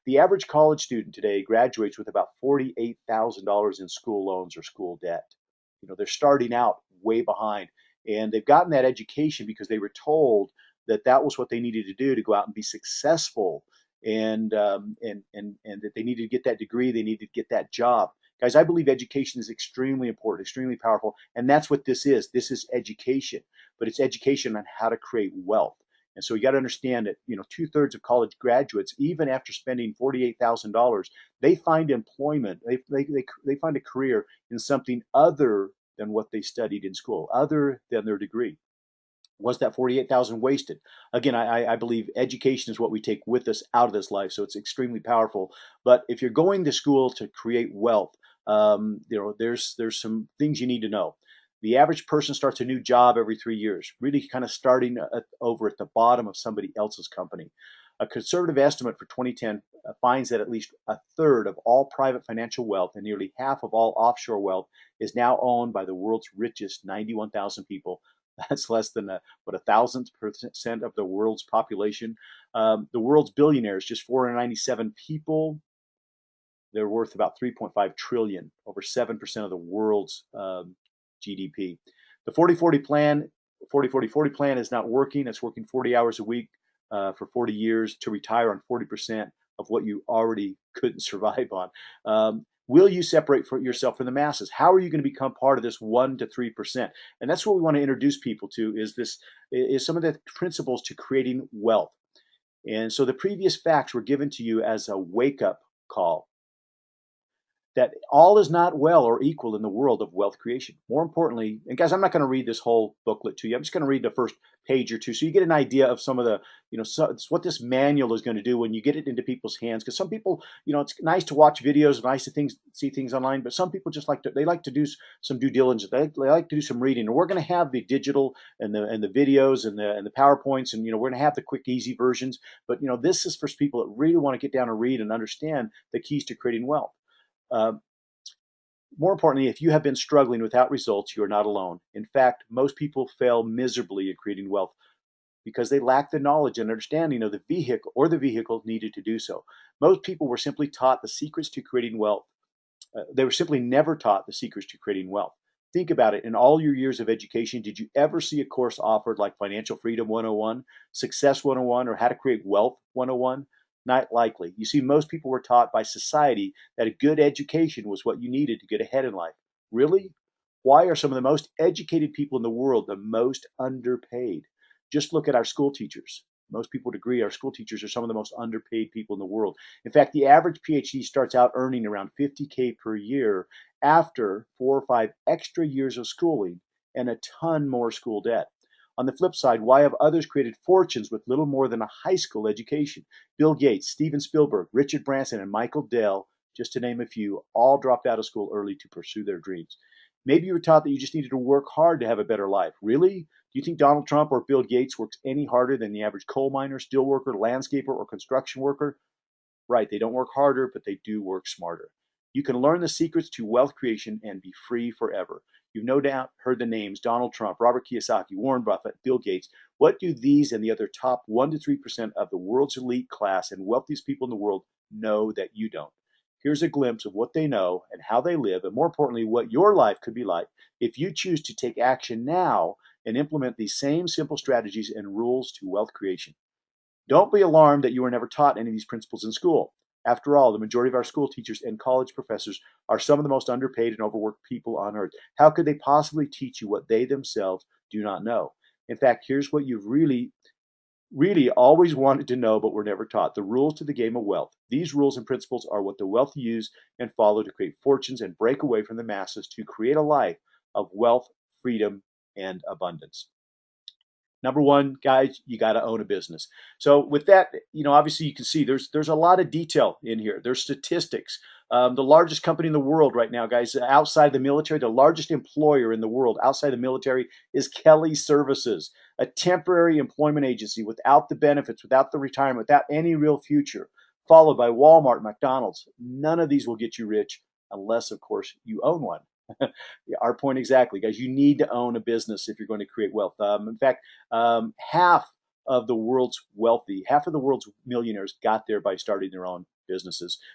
The average college student today graduates with about $48,000 in school loans or school debt. They're starting out way behind, and they've gotten that education because they were told that that was what they needed to do to go out and be successful, and that they needed to get that degree, they needed to get that job. Guys, I believe education is extremely important, extremely powerful, and that's what this is. This is education, but it's education on how to create wealth. And so you got to understand that, 2/3 of college graduates, even after spending $48,000, they find employment. They find a career in something other than what they studied in school, other than their degree. Was that 48,000 wasted? Again, I believe education is what we take with us out of this life, so it's extremely powerful. But if you're going to school to create wealth, there's some things you need to know. The average person starts a new job every 3 years, really kind of starting over at the bottom of somebody else's company. A conservative estimate for 2010 finds that at least a third of all private financial wealth and nearly half of all offshore wealth is now owned by the world's richest 91,000 people. That's less than what, 1,000% of the world's population. The world's billionaires, just 497 people, they're worth about 3.5 trillion, over 7% of the world's GDP. The 40-40 plan, 40-40-40 plan is not working. It's working 40 hours a week for 40 years to retire on 40% of what you already couldn't survive on. Will you separate yourself from the masses? How are you going to become part of this 1 to 3%? And that's what we want to introduce people to, is some of the principles to creating wealth. And so the previous facts were given to you as a wake-up call that all is not well or equal in the world of wealth creation. More importantly, and guys, I'm not going to read this whole booklet to you. I'm just going to read the first page or two so you get an idea of some of the, what this manual is going to do when you get it into people's hands. Because some people, it's nice to watch videos, nice to see things online, but some people just like to do some due diligence. They like to do some reading. And we're going to have the digital and the videos and the PowerPoints, and we're going to have the quick, easy versions. But this is for people that really want to get down and read and understand the keys to creating wealth. Uh, More importantly, if you have been struggling without results, you are not alone. In fact, most people fail miserably at creating wealth because they lack the knowledge and understanding of the vehicle needed to do so. Most people were simply taught the secrets to creating wealth. They were simply never taught the secrets to creating wealth. Think about it. In all your years of education, did you ever see a course offered like Financial Freedom 101, Success 101, or How to Create Wealth 101? Not likely. You see, most people were taught by society that a good education was what you needed to get ahead in life. Really? Why are some of the most educated people in the world the most underpaid? Just look at our school teachers. Most people would agree our school teachers are some of the most underpaid people in the world. In fact, the average PhD starts out earning around $50K per year after 4 or 5 extra years of schooling and a ton more school debt. On the flip side, why have others created fortunes with little more than a high school education? Bill Gates, Steven Spielberg, Richard Branson, and Michael Dell, just to name a few, all dropped out of school early to pursue their dreams. Maybe you were taught that you just needed to work hard to have a better life. Really? Do you think Donald Trump or Bill Gates works any harder than the average coal miner, steel worker, landscaper, or construction worker? Right, they don't work harder, but they do work smarter. You can learn the secrets to wealth creation and be free forever. You've no doubt heard the names Donald Trump, Robert Kiyosaki, Warren Buffett, Bill Gates. What do these and the other top 1 to 3% of the world's elite class and wealthiest people in the world know that you don't? Here's a glimpse of what they know and how they live, and more importantly, what your life could be like if you choose to take action now and implement these same simple strategies and rules to wealth creation. Don't be alarmed that you were never taught any of these principles in school. After all, the majority of our school teachers and college professors are some of the most underpaid and overworked people on earth. How could they possibly teach you what they themselves do not know? In fact, here's what you've really always wanted to know but were never taught: the rules to the game of wealth. These rules and principles are what the wealthy use and follow to create fortunes and break away from the masses to create a life of wealth, freedom, and abundance. Number one, guys, you got to own a business. So with that, obviously you can see there's a lot of detail in here. There's statistics. The largest company in the world right now, guys, outside the military, the largest employer in the world outside the military is Kelly Services, a temporary employment agency without the benefits, without the retirement, without any real future, followed by Walmart, McDonald's. None of these will get you rich unless, of course, you own one. Our point exactly, guys. You need to own a business if you're going to create wealth. In fact, half of the world's millionaires got there by starting their own businesses.